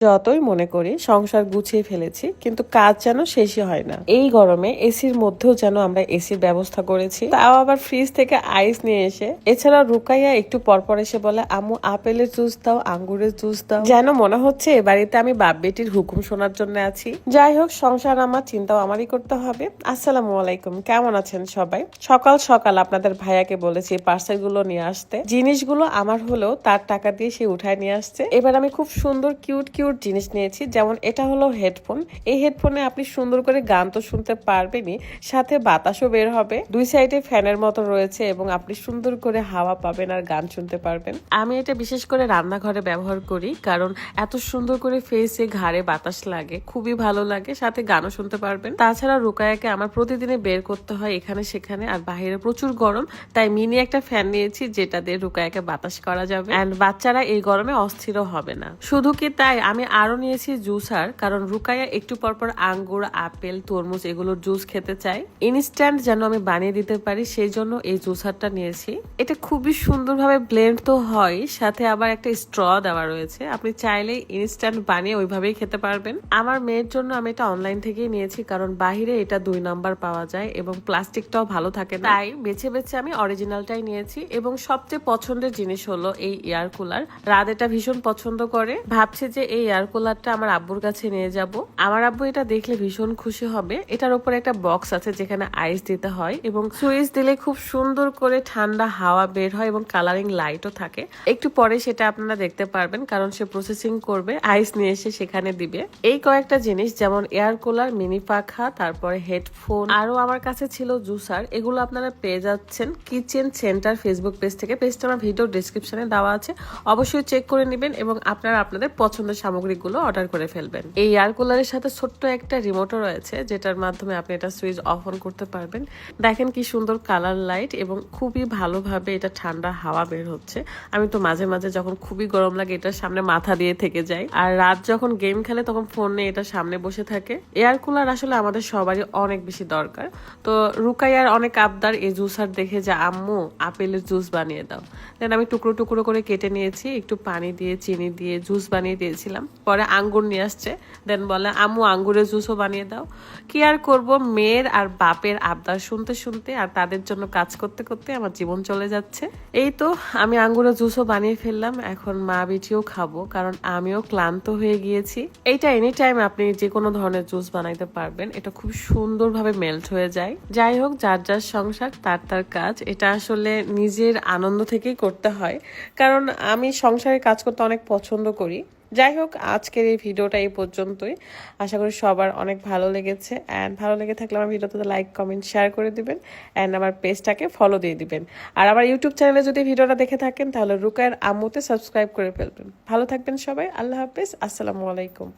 যতই মনে করি সংসার গুছিয়ে ফেলেছি, কিন্তু কাজ যেন শেষই হয় না। এই গরমে এসির মধ্যেও যেন আমরা এসির ব্যবস্থা করেছি, তাও আবার ফ্রিজ থেকে আইস নিয়ে এসে। এছাড়া রুকাইয়া একটু পরপর এসে বলে, আম্মু আপেলের জুস দাও, আঙ্গুরের জুস দাও। যেন মনে হচ্ছে এ বাড়িতে আমি বাপ বেটির হুকুম শোনার জন্য আছি। যাই হোক, সংসার আমার, চিন্তাও আমারই করতে হবে। আসসালামু আলাইকুম, কেমন আছেন সবাই? সকাল সকাল আপনাদের ভাইয়াকে বলেছি পার্সেল গুলো নিয়ে আসতে। জিনিসগুলো আমার হলেও তার টাকা দিয়ে সে উঠায় নিয়ে আসছে। এবার আমি খুব সুন্দর কিউট জিনিস নিয়েছি, যেমন এটা হলো হেডফোন। এই হেডফোনে আপনি সুন্দর করে গান তো শুনতে পারবেনই, সাথে বাতাসও বের হবে। দুই সাইডে ফ্যানের মতো রয়েছে এবং আপনি সুন্দর করে হাওয়া পাবেন আর গান শুনতে পারবেন। আমি এটা বিশেষ করে রান্নাঘরে ব্যবহার করি, কারণ এত সুন্দর করে ফেসে ঘাড়ে বাতাস লাগে, খুবই ভালো লাগে, সাথে গানও শুনতে পারবেন। তাছাড়া রুকায়াকে আমার প্রতিদিনে বের করতে হয় এখানে সেখানে, আর বাইরে প্রচুর গরম, তাই মিনি একটা ফ্যান নিয়েছি যেটা দিয়ে রুকায়াকে বাতাস করা যাবে। এন্ড বাচ্চারা এই গরমে অস্থিরও হবে না। শুধু কি তাই, আমি আরো নিয়েছি জুসার, কারণ রুকায়া একটু পরপর আঙ্গুর, আপেল, তরমুজ এগুলোর জুস খেতে চাই। ইনস্ট্যান্ট যেন আমি বানিয়ে দিতে পারি, সেই জন্য এই জুসারটা নিয়েছি। এটা খুবই সুন্দরভাবে ব্লেন্ড তো হয়, সাথে আবার একটা স্ট্র দেওয়া রয়েছে। আপনি চাইলেই ইনস্ট্যান্ট বানিয়ে ওইভাবেই খেতে পারবেন। আমার মেয়ের জন্য আমি এটা অনলাইন থেকেই নিয়েছি, কারণ বাহিরে এটা 2 নাম্বার পাওয়া যায় এবং প্লাস্টিকটাও ভালো থাকে না, তাই বেছে বেছে আমি অরিজিনালটাই নিয়েছি। এবং সবচেয়ে পছন্দের জিনিস হলো এই এয়ার কুলার। রাত এটা ভীষণ পছন্দ করে, ভাবছে যে এই এয়ার কুলারটা আমার আব্বুর কাছে নিয়ে যাব। আমার আব্বু এটা দেখলে ভীষণ খুশি হবে। এটার উপর একটা বক্স আছে যেখানে আইস দিতে হয় এবং সুইচ দিলে খুব সুন্দর করে ঠান্ডা হাওয়া বের হয় এবং কালারিং লাইটও থাকে। একটু পরে সেটা আপনারা দেখতে পারবেন, কারণ সে প্রসেসিং করবে, আইস নিয়ে এসে সেখানে দিবে। এই কয়েকটা জিনিস, যেমন এয়ার কুলার, মিনি পাখা, তারপরে হেডফোন, আরো আমার কাছে ছিল জুসার। এগুলো আপনারা পেয়ে যাচ্ছেন কিচেন সেন্টার ফেসবুক পেজ থেকে। পেজটা আমার ভিডিও ডিসক্রিপশনে দেওয়া আছে, অবশ্যই চেক করে নেবেন এবং আপনারা আপনাদের পছন্দের সামগ্রীগুলো অর্ডার করে ফেলবেন। এই এয়ার কুলারের সাথে ছোট্ট একটা রিমোটও রয়েছে, যেটার মাধ্যমে আপনি এটা সুইচ অফ অন করতে পারবেন। দেখেন কি সুন্দর কালার লাইট এবং খুবই ভালোভাবে এটা ঠান্ডা হাওয়া বের হচ্ছে। আমি তো মাঝে মাঝে যখন খুবই গরম লাগে এটার সামনে মাথা দিয়ে থেকে যাই, আর রাত যখন গেম খেলে তখন ফোন নিয়ে এটার সামনে বসে থাকে। এয়ার কুলার আসলে আমাদের সবারই অনেক বেশি দরকার। তো রুকাইয়ার অনেক আবদার এই জুসার দেখে, যে আম্মু আপেলের জুস বানিয়ে দাও। দেন আমি টুকরো টুকরো করে কেটে নিয়েছি, একটু পানি দিয়ে চিনি দিয়ে জুস বানিয়ে দিয়েছিলাম। পরে আঙ্গুর নিয়ে আসছে, দেন বলে আম্মু আঙ্গুরের জুসও বানিয়ে দাও। কি আর করব, মেয়ের আর বাপের আবদার শুনতে শুনতে আর তাদের জন্য কাজ করতে করতে আমার জীবন চলে যাচ্ছে। এই তো আমি আঙ্গুরের জুসও বানিয়ে ফেললাম, এখন মা বেটিও খাবো, কারণ আমিও ক্লান্ত হয়ে গিয়েছি। এইটা এনি টাইম আপনি যে কোনো ধরনের জুস বানাইতে পারবেন, এটা খুব সুন্দরভাবে মেল্ট হয়ে যায়। যাই হোক, যার যার সংসার তার তার কাজ, এটা আসলে নিজের আনন্দ থেকেই করতে হয়, কারণ আমি সংসারে কাজ করতে অনেক পছন্দ করি। যাই হোক, আজকের এই ভিডিওটা এই পর্যন্তই। আশা করি সবার অনেক ভালো লেগেছে, অ্যান্ড ভালো লেগে থাকলে আমার ভিডিওতে লাইক, কমেন্ট, শেয়ার করে দিবেন, অ্যান্ড আমার পেজটাকে ফলো দিয়ে দিবেন। আর আমার ইউটিউব চ্যানেলে যদি ভিডিওটা দেখে থাকেন তাহলে রুকায়ের আম্মুতে সাবস্ক্রাইব করে ফেলবেন। ভালো থাকবেন সবাই, আল্লাহ হাফেজ, আসসালামু আলাইকুম।